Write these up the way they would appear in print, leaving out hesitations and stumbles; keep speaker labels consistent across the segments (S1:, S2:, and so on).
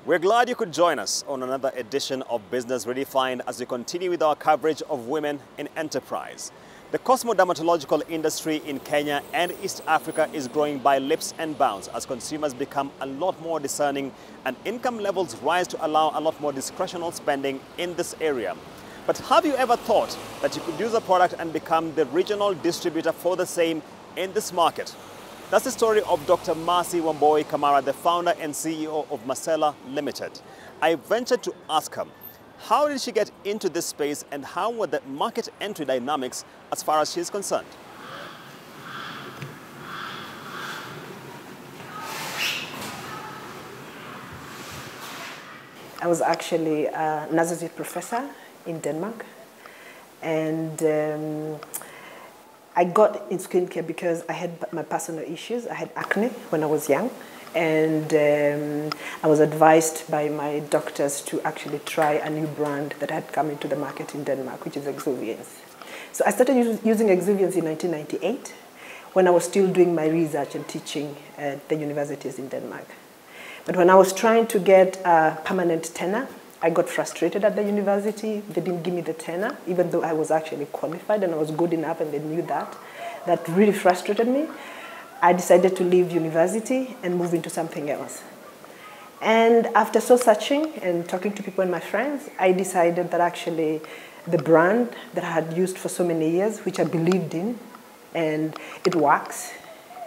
S1: We're glad you could join us on another edition of Business Redefined as we continue with our coverage of women in enterprise. The cosmodermatological industry in Kenya and East Africa is growing by leaps and bounds as consumers become a lot more discerning and income levels rise to allow a lot more discretionary spending in this area. But have you ever thought that you could use a product and become the regional distributor for the same in this market? That's the story of Dr. Mercy Wambui Kamara, the founder and CEO of Masela Limited. I ventured to ask her, how did she get into this space and how were the market entry dynamics as far as she's concerned?
S2: I was actually an associate professor in Denmark, and I got in skincare because I had my personal issues. I had acne when I was young, and I was advised by my doctors to actually try a new brand that had come into the market in Denmark, which is Exuviance. So I started using Exuviance in 1998 when I was still doing my research and teaching at the universities in Denmark. But when I was trying to get a permanent tenure, I got frustrated at the university. They didn't give me the tenure, even though I was actually qualified and I was good enough and they knew that. That really frustrated me. I decided to leave university and move into something else. And after soul searching and talking to people and my friends, I decided that actually the brand that I had used for so many years, which I believed in, and it works,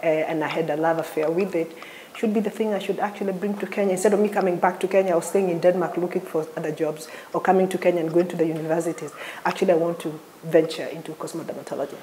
S2: and I had a love affair with it, should be the thing I should actually bring to Kenya. Instead of me coming back to Kenya or staying in Denmark looking for other jobs or coming to Kenya and going to the universities, actually I want to venture into cosmodermatology.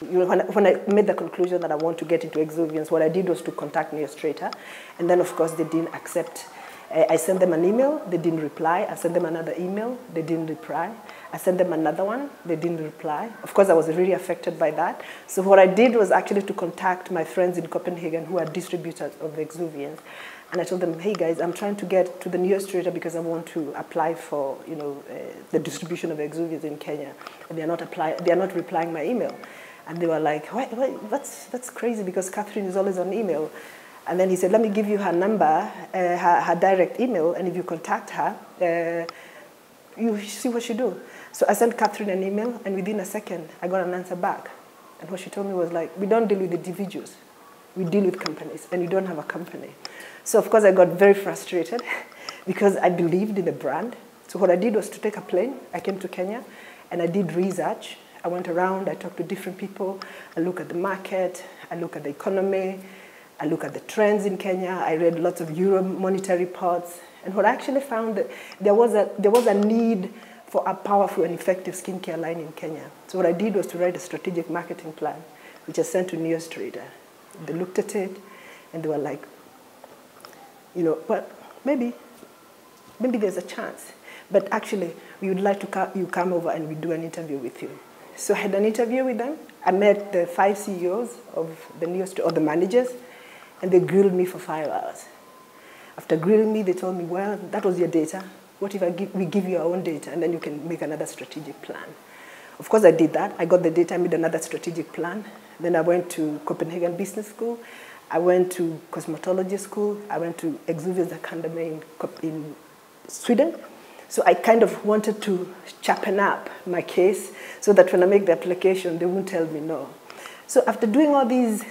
S2: You know, when I made the conclusion that I want to get into Exuviance, what I did was to contact Neostrator, and then of course they didn't accept. I sent them an email, they didn't reply. I sent them another email, they didn't reply. I sent them another one, they didn't reply. Of course, I was really affected by that. So what I did was actually to contact my friends in Copenhagen who are distributors of Exuviance. And I told them, hey guys, I'm trying to get to the Neostrator because I want to apply for, the distribution of Exuviance in Kenya. And they are not replying my email. And they were like, wait, that's crazy because Catherine is always on email. And then he said, let me give you her number, her direct email, and if you contact her, you see what she do. So I sent Catherine an email, and within a second, I got an answer back. And what she told me was like, we don't deal with individuals. We deal with companies, and you don't have a company. So of course, I got very frustrated because I believed in the brand. So what I did was to take a plane. I came to Kenya, and I did research. I went around, I talked to different people. I look at the market, I look at the economy, I look at the trends in Kenya. I read lots of Euro monetary reports. And what I actually found that there was a need for a powerful and effective skincare line in Kenya. So what I did was to write a strategic marketing plan, which I sent to Neostrator. They looked at it, and they were like, well, maybe there's a chance. But actually, we would like you come over and we do an interview with you. So I had an interview with them. I met the 5 CEOs of the Neostrator, or the managers, and they grilled me for 5 hours. After grilling me, they told me, well, that was your data. What if we give you our own data, and then you can make another strategic plan? Of course, I did that. I got the data, I made another strategic plan. Then I went to Copenhagen Business School. I went to cosmetology school. I went to Exuviance Academy in Sweden. So I kind of wanted to sharpen up my case so that when I make the application, they won't tell me no. So after doing all these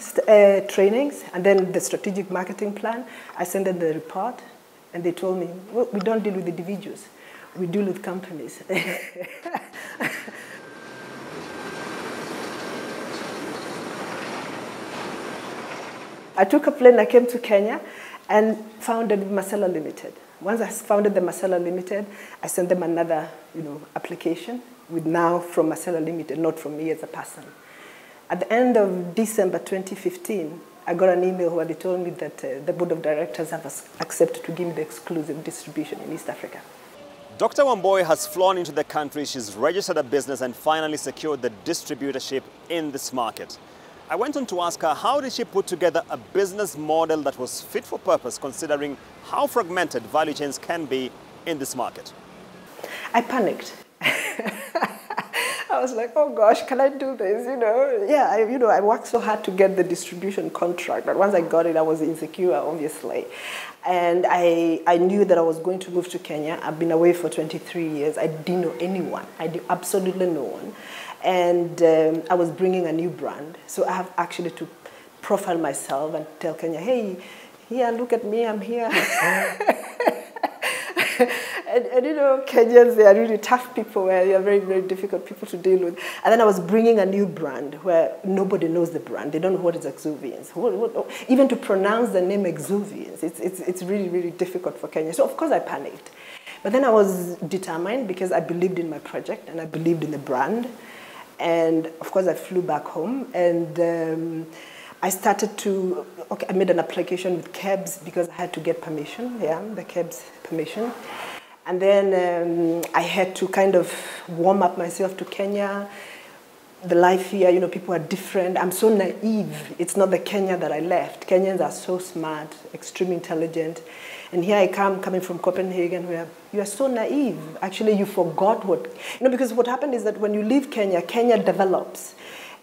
S2: trainings and then the strategic marketing plan, I sent them the report, and they told me, well, we don't deal with individuals. We deal with companies. I took a plane, I came to Kenya, and founded Masela Limited. Once I founded the Masela Limited, I sent them another application with now from Masela Limited, not from me as a person. At the end of December 2015, I got an email where they told me that the board of directors have accepted to give me the exclusive distribution in East Africa.
S1: Dr. Wambui has flown into the country, she's registered a business and finally secured the distributorship in this market. I went on to ask her how did she put together a business model that was fit for purpose considering how fragmented value chains can be in this market.
S2: I panicked. I was like, oh gosh, can I do this? Yeah, I worked so hard to get the distribution contract, but once I got it, I was insecure, obviously. And I knew that I was going to move to Kenya. I've been away for 23 years. I didn't know anyone. I knew absolutely no one. And I was bringing a new brand. So I have actually to profile myself and tell Kenya, hey, here, look at me, I'm here. and Kenyans, they are really tough people, where they are very, very difficult people to deal with. And then I was bringing a new brand where nobody knows the brand. They don't know what is exuviance. Even to pronounce the name exuviance, it's really, really difficult for Kenya. So of course I panicked. But then I was determined because I believed in my project and I believed in the brand. And of course I flew back home and I started to, I made an application with KEBS because I had to get permission, the KEBS permission. And then I had to kind of warm up myself to Kenya. The life here, people are different. I'm so naive. It's not the Kenya that I left. Kenyans are so smart, extremely intelligent. And here I come, coming from Copenhagen, where you are so naive. Actually, you forgot what, because what happened is that when you leave Kenya, Kenya develops.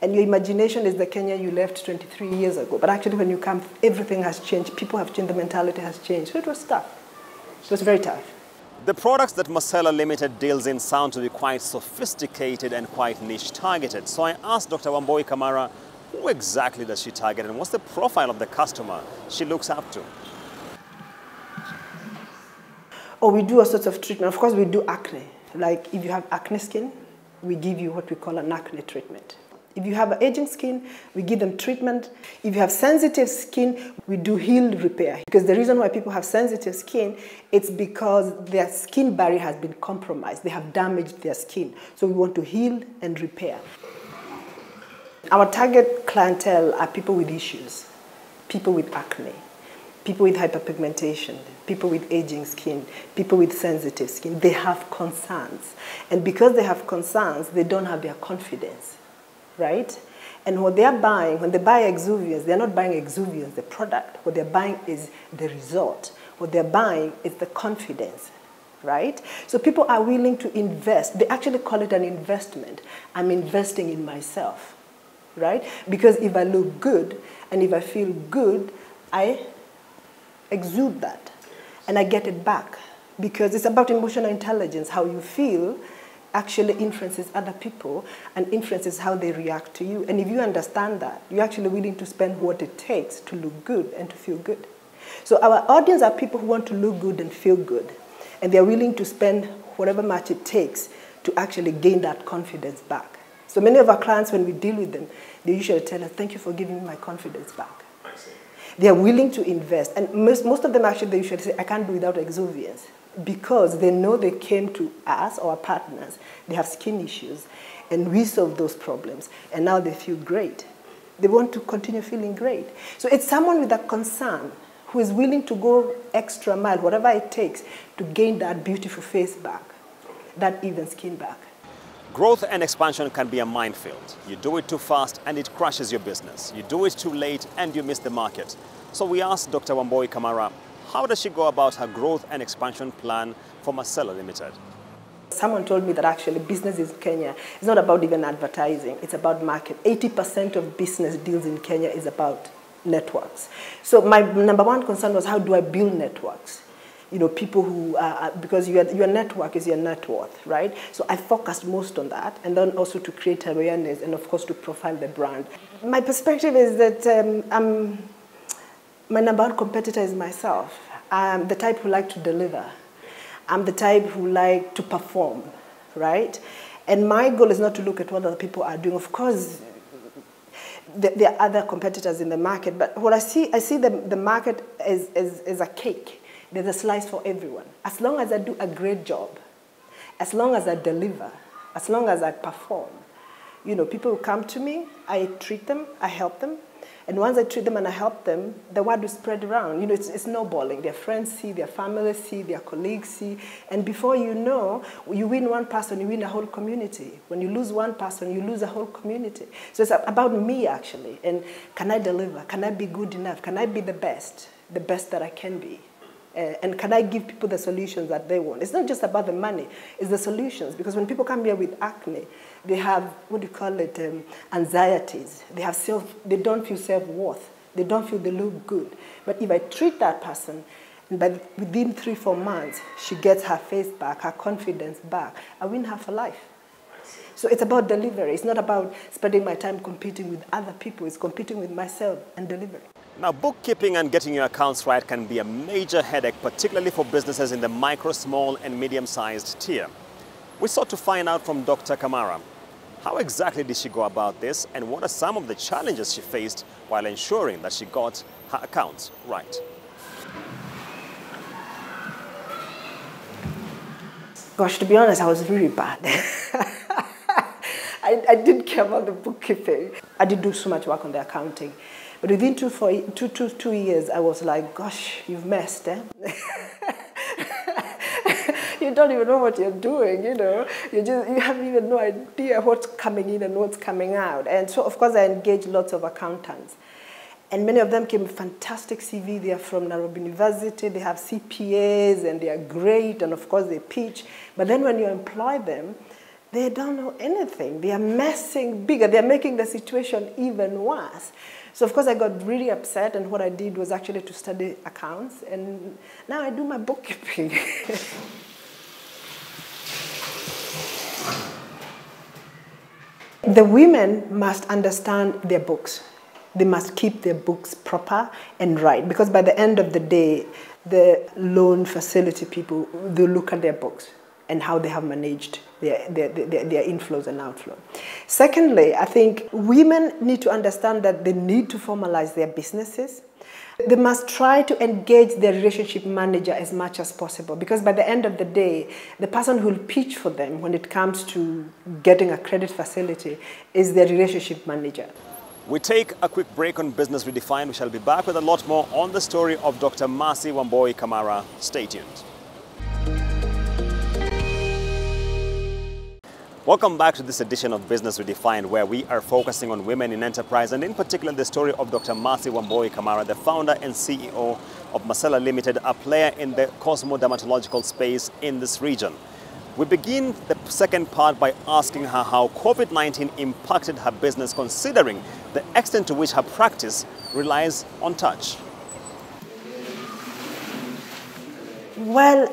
S2: And your imagination is the Kenya you left 23 years ago. But actually, when you come, everything has changed. People have changed. The mentality has changed. So it was tough. It was very tough.
S1: The products that Marcella Limited deals in sound to be quite sophisticated and quite niche targeted. So I asked Dr. Wambui Kamara, who exactly does she target and what's the profile of the customer she looks up to?
S2: Oh, we do all sorts of treatment. Of course, we do acne. Like if you have acne skin, we give you what we call an acne treatment. If you have aging skin, we give them treatment. If you have sensitive skin, we do heal repair. Because the reason why people have sensitive skin, it's because their skin barrier has been compromised. They have damaged their skin. So we want to heal and repair. Our target clientele are people with issues, people with acne, people with hyperpigmentation, people with aging skin, people with sensitive skin. They have concerns. And because they have concerns, they don't have their confidence. Right? And what they're buying, when they buy exuviance, they're not buying exuviance, the product. What they're buying is the result. What they're buying is the confidence, right? So people are willing to invest. They actually call it an investment. I'm investing in myself, right? Because if I look good and if I feel good, I exude that and I get it back. Because it's about emotional intelligence. How you feel actually influences other people and influences how they react to you. And if you understand that, you're actually willing to spend what it takes to look good and to feel good. So our audience are people who want to look good and feel good. And they're willing to spend whatever much it takes to actually gain that confidence back. So many of our clients, when we deal with them, they usually tell us, thank you for giving me my confidence back.
S1: I see.
S2: They are willing to invest. And most of them actually, they usually say, I can't do without exuviance. Because they know they came to us, our partners, they have skin issues, and we solve those problems, and now they feel great. They want to continue feeling great. So it's someone with a concern who is willing to go extra mile, whatever it takes, to gain that beautiful face back, that even skin back.
S1: Growth and expansion can be a minefield. You do it too fast and it crashes your business. You do it too late and you miss the market. So we asked Dr. Wambui Kamara, how does she go about her growth and expansion plan for Marcella Limited?
S2: Someone told me that actually business in Kenya is not about even advertising, it's about market. 80% of business deals in Kenya is about networks. So my number one concern was, how do I build networks? People who because your network is your net worth, right? So I focused most on that, and then also to create awareness and of course to profile the brand. My perspective is that my number one competitor is myself. I'm the type who like to deliver. I'm the type who like to perform, right? And my goal is not to look at what other people are doing. Of course, there are other competitors in the market, but what I see the market as a cake. There's a slice for everyone. As long as I do a great job, as long as I deliver, as long as I perform, people who come to me, I treat them, I help them. And once I treat them and I help them, the word will spread around. It's snowballing. Their friends see, their family see, their colleagues see. And before you know, you win one person, you win a whole community. When you lose one person, you lose a whole community. So it's about me, actually. And can I deliver? Can I be good enough? Can I be the best that I can be? And can I give people the solutions that they want? It's not just about the money, it's the solutions. Because when people come here with acne, they have, what do you call it, anxieties. They don't feel self-worth. They don't feel they look good. But if I treat that person, and within 3-4 months, she gets her face back, her confidence back, I win her for life. So it's about delivery. It's not about spending my time competing with other people. It's competing with myself and delivering.
S1: Now, bookkeeping and getting your accounts right can be a major headache, particularly for businesses in the micro, small, and medium-sized tier. We sought to find out from Dr. Kamara. How exactly did she go about this, and what are some of the challenges she faced while ensuring that she got her accounts right?
S2: Gosh, to be honest, I was really bad. I didn't care about the bookkeeping. I did do so much work on the accounting. But within 2 years, I was like, gosh, you've messed, eh? You don't even know what you're doing, you know. You have even no idea what's coming in and what's coming out. And so, of course, I engaged lots of accountants. And many of them came with fantastic CV. They are from Nairobi University. They have CPAs, and they are great. And, of course, they pitch. But then when you employ them, they don't know anything. They are messing bigger. They are making the situation even worse. So, of course, I got really upset. And what I did was actually to study accounts. And now I do my bookkeeping. The women must understand their books. They must keep their books proper and right, because by the end of the day, the loan facility people, they look at their books and how they have managed their inflows and outflows. Secondly, I think women need to understand that they need to formalize their businesses. They must try to engage their relationship manager as much as possible, because by the end of the day, the person who will pitch for them when it comes to getting a credit facility is their relationship manager.
S1: We take a quick break on Business Redefined. We shall be back with a lot more on the story of Dr. Mercy Wambui Kamara. Stay tuned. Welcome back to this edition of Business Redefined, where we are focusing on women in enterprise, and in particular the story of Dr. Mercy Wambui Kamara, the founder and CEO of Masela Limited, a player in the cosmo-dermatological space in this region. We begin the second part by asking her how COVID-19 impacted her business, considering the extent to which her practice relies on touch.
S2: Well,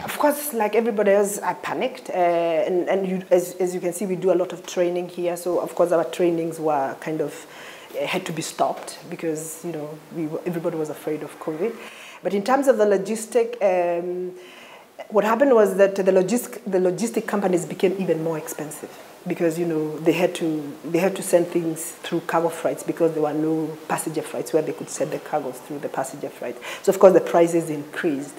S2: of course, like everybody else, I panicked. As you can see, we do a lot of training here. So, of course, our trainings were kind of, had to be stopped because, you know, everybody was afraid of COVID. But in terms of the logistic, what happened was that the logistic companies became even more expensive because, you know, they had to send things through cargo freights because there were no passenger freights where they could send the cargos through the passenger freight. So, of course, the prices increased.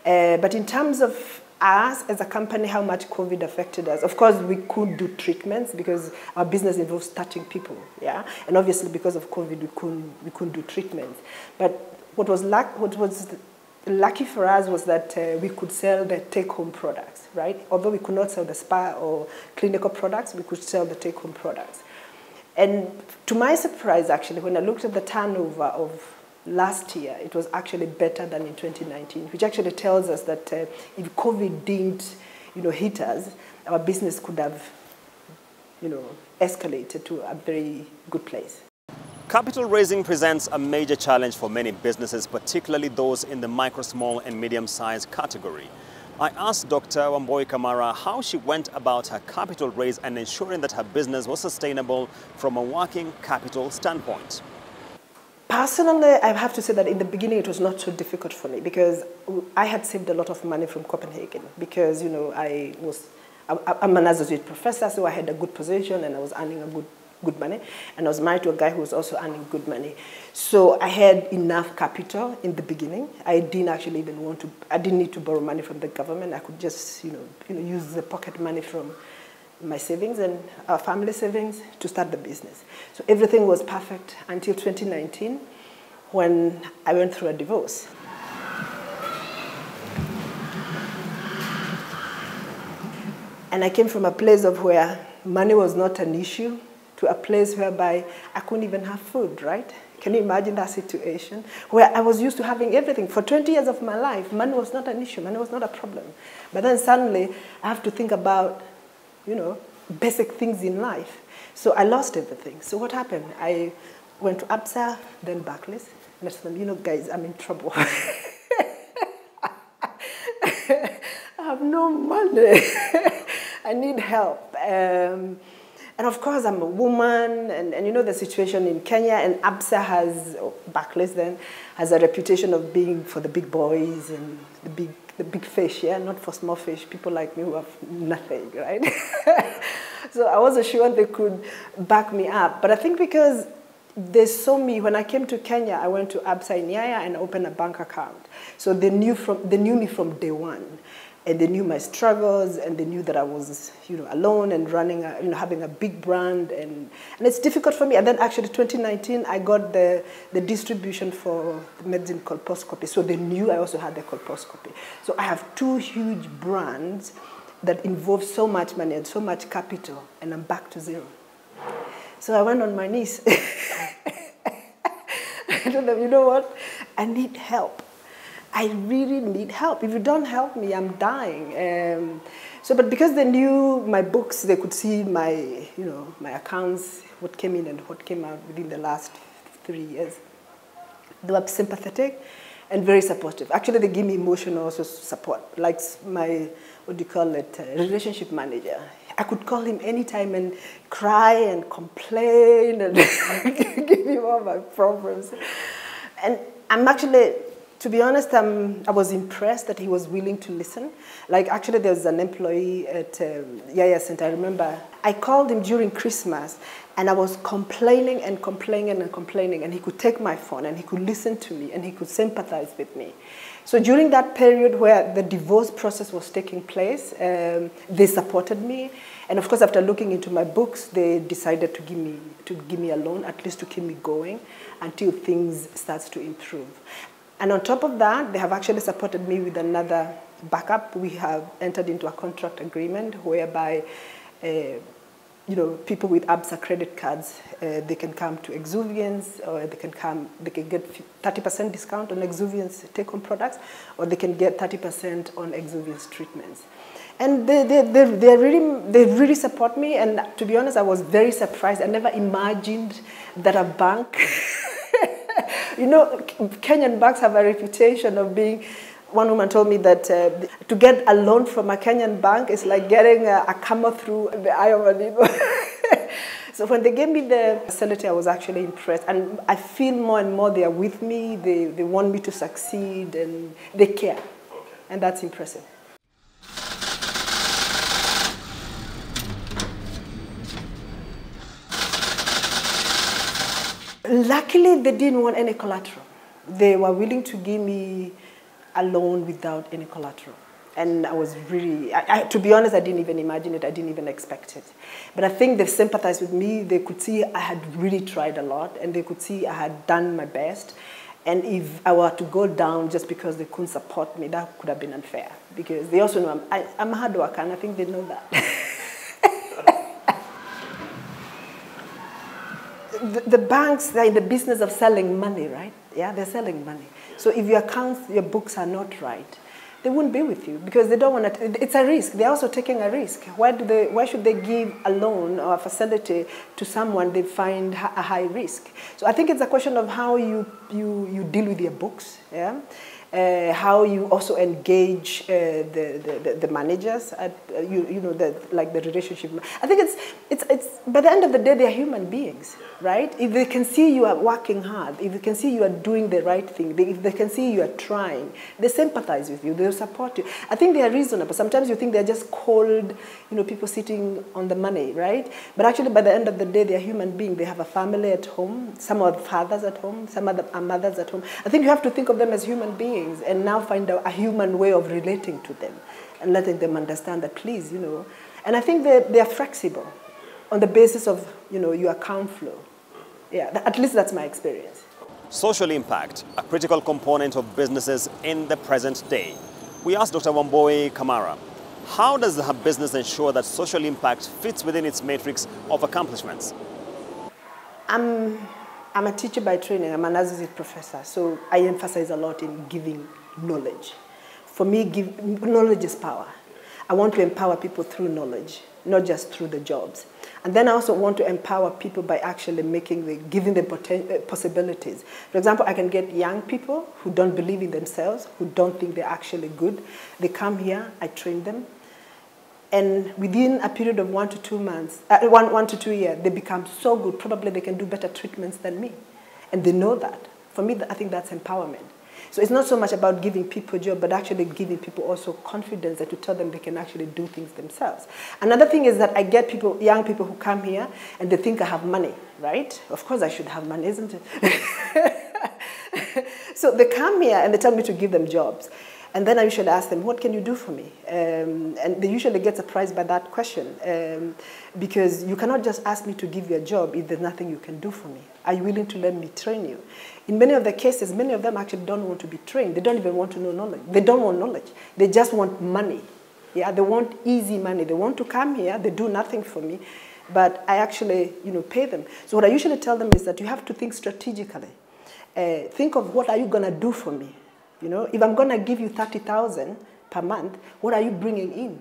S2: But in terms of us as a company, how much COVID affected us, of course, we could do treatments because our business involves touching people, yeah? And obviously, because of COVID, we couldn't do treatments. But what was lucky for us was that we could sell the take-home products, right? Although we could not sell the spa or clinical products, we could sell the take-home products. And to my surprise, actually, when I looked at the turnover of last year, it was actually better than in 2019, which actually tells us that if COVID didn't, you know, hit us, our business could have, you know, escalated to a very good place.
S1: Capital raising presents a major challenge for many businesses, particularly those in the micro, small, and medium-sized category. I asked Dr. Wambui Kamara how she went about her capital raise and ensuring that her business was sustainable from a working capital standpoint.
S2: Personally, I have to say that in the beginning it was not so difficult for me because I had saved a lot of money from Copenhagen because, you know, I'm an associate professor, so I had a good position and I was earning a good money, and I was married to a guy who was also earning good money. So I had enough capital in the beginning. I didn't actually even I didn't need to borrow money from the government. I could just, you know, use the pocket money from my savings and our family savings to start the business. So everything was perfect until 2019 when I went through a divorce. And I came from a place of where money was not an issue to a place whereby I couldn't even have food, right? Can you imagine that situation? Where I was used to having everything. For 20 years of my life, money was not an issue, money was not a problem. But then suddenly, I have to think about, you know, basic things in life. So I lost everything. So what happened? I went to ABSA, then Barclays, and I told them, you know, guys, I'm in trouble. I have no money. I need help. And of course, I'm a woman, and you know the situation in Kenya, and ABSA has, or Barclays then, has a reputation of being for the big boys and the big fish, yeah, not for small fish, people like me who have nothing, right? So I wasn't sure they could back me up. But I think because they saw me, when I came to Kenya, I went to ABSA in Yaya and opened a bank account. So they knew me from day one. And they knew my struggles, and they knew that I was, you know, alone and running, having a big brand, and it's difficult for me. And then actually, 2019, I got the distribution for the medicine colposcopy. So they knew I also had the colposcopy. So I have two huge brands that involve so much money and so much capital, and I'm back to zero. So I went on my knees. I told them, you know what? I need help. I really need help. If you don't help me, I'm dying. But because they knew my books, they could see my, my accounts, what came in and what came out within the last 3 years. They were sympathetic and very supportive. Actually, they give me emotional also support, like my, relationship manager. I could call him anytime and cry and complain and give him all my problems. And I'm actually, to be honest, I was impressed that he was willing to listen. Like, actually, there was an employee at Yaya Center. I remember I called him during Christmas, and I was complaining and complaining and complaining, and he could take my phone, and he could listen to me, and he could sympathize with me. So during that period where the divorce process was taking place, they supported me. And of course, after looking into my books, they decided to give me a loan, at least to keep me going until things starts to improve. And on top of that, they have actually supported me with another backup. We have entered into a contract agreement whereby, people with ABSA credit cards, they can come to Exuviance, or they can get 30% discount on Exuviance take-home products, or they can get 30% on Exuviance treatments. And they really support me. And to be honest, I was very surprised. I never imagined that a bank. Kenyan banks have a reputation of being, one woman told me that to get a loan from a Kenyan bank is like getting a camel through the eye of a needle. So when they gave me the facility, I was actually impressed. And I feel more and more they are with me, they want me to succeed, and they care. And that's impressive. Luckily, they didn't want any collateral. They were willing to give me a loan without any collateral. And I was really, to be honest, I didn't even imagine it. I didn't even expect it. But I think they sympathized with me. They could see I had really tried a lot, and they could see I had done my best. And if I were to go down just because they couldn't support me, that could have been unfair. Because they also know I'm a hard worker, and I think they know that. The banks, they're in the business of selling money, right? Yeah, they're selling money. So if your accounts, your books are not right, they won't be with you because they don't want to. It's a risk. They're also taking a risk. Why should they give a loan or a facility to someone they find a high risk? So I think it's a question of how you deal with your books, yeah? How you also engage the managers at the relationship. I think it's by the end of the day they are human beings, right? If they can see you are working hard, if they can see you are doing the right thing, if they can see you are trying, they sympathize with you, they support you. I think they are reasonable. Sometimes you think they're just cold, people sitting on the money, right? But actually by the end of the day they are human beings. They have a family at home. Some are fathers at home. Some are mothers at home. I think you have to think of them as human beings. And now find a human way of relating to them and letting them understand that, please, And I think they are flexible on the basis of, your account flow. Yeah, at least that's my experience.
S1: Social impact, a critical component of businesses in the present day. We asked Dr. Wamboi Kamara, how does her business ensure that social impact fits within its matrix of accomplishments?
S2: I'm a teacher by training. I'm an associate professor. So I emphasize a lot in giving knowledge. For me, knowledge is power. I want to empower people through knowledge, not just through the jobs. And then I also want to empower people by actually giving them possibilities. For example, I can get young people who don't believe in themselves, who don't think they're actually good. They come here, I train them. And within a period of 1 to 2 months, 1 to 2 years, they become so good, probably they can do better treatments than me. And they know that. For me, I think that's empowerment. So it's not so much about giving people a job, but actually giving people also confidence and to tell them they can actually do things themselves. Another thing is that I get people, young people who come here and they think I have money, right? Of course I should have money, isn't it? So they come here and they tell me to give them jobs. And then I usually ask them, what can you do for me? And they usually get surprised by that question because you cannot just ask me to give you a job if there's nothing you can do for me. Are you willing to let me train you? In many of the cases, many of them actually don't want to be trained. They don't even want to know knowledge. They don't want knowledge. They just want money. Yeah, they want easy money. They want to come here. They do nothing for me, but I actually, pay them. So what I usually tell them is that you have to think strategically. Think of what are you going to do for me? If I'm going to give you 30,000 per month, what are you bringing in?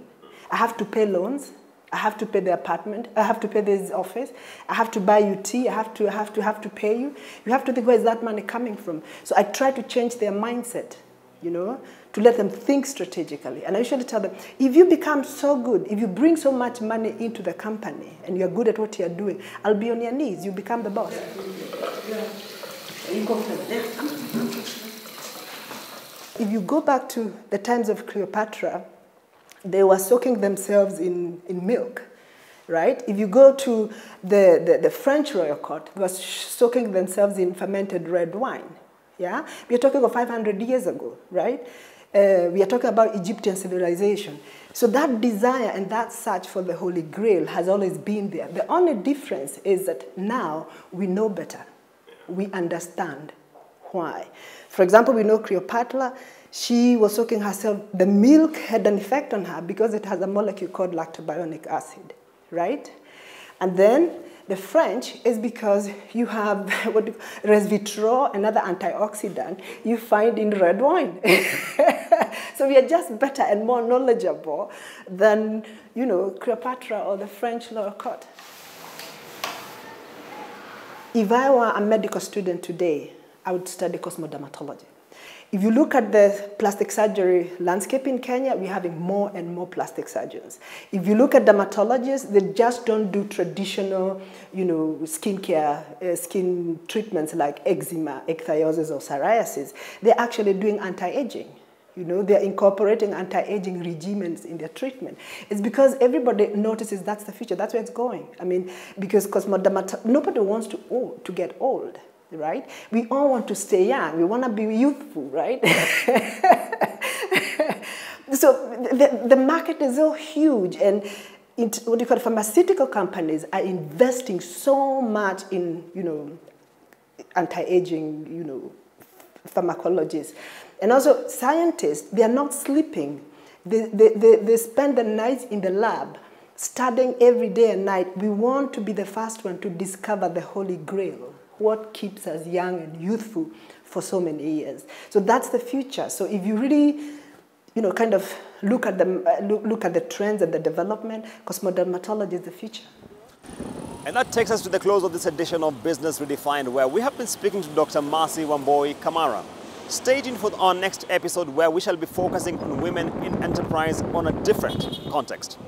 S2: I have to pay loans. I have to pay the apartment. I have to pay this office. I have to buy you tea. I have to pay you. You have to think, where is that money coming from? So I try to change their mindset, to let them think strategically. And I usually tell them, if you become so good, if you bring so much money into the company and you're good at what you're doing, I'll be on your knees. You become the boss. If you go back to the times of Cleopatra, they were soaking themselves in milk, right? If you go to the French royal court, they were soaking themselves in fermented red wine, yeah? We are talking of 500 years ago, right? We are talking about Egyptian civilization. So that desire and that search for the Holy Grail has always been there. The only difference is that now we know better. We understand why. For example, we know Cleopatra, she was soaking herself, the milk had an effect on her because it has a molecule called lactobionic acid, right? And then the French is because you have resveratrol, another antioxidant you find in red wine. So we are just better and more knowledgeable than, Cleopatra or the French lower court. If I were a medical student today, I would study cosmodermatology. If you look at the plastic surgery landscape in Kenya, we're having more and more plastic surgeons. If you look at dermatologists, they just don't do traditional, skincare, skin treatments like eczema, ichthyosis, or psoriasis. They're actually doing anti-aging. They're incorporating anti-aging regimens in their treatment. It's because everybody notices that's the future, that's where it's going. I mean, because nobody wants to get old. Right? We all want to stay young. We want to be youthful, right? So the market is so huge, and pharmaceutical companies are investing so much in, anti-aging, pharmacologists. And also scientists, they are not sleeping. They spend the nights in the lab studying every day and night. We want to be the first one to discover the Holy Grail. What keeps us young and youthful for so many years. So that's the future. So if you really, kind of look at the trends and the development, cosmodermatology is the future.
S1: And that takes us to the close of this edition of Business Redefined, where we have been speaking to Dr. Mercy Wambui Kamara. Stay tuned for our next episode, where we shall be focusing on women in enterprise on a different context.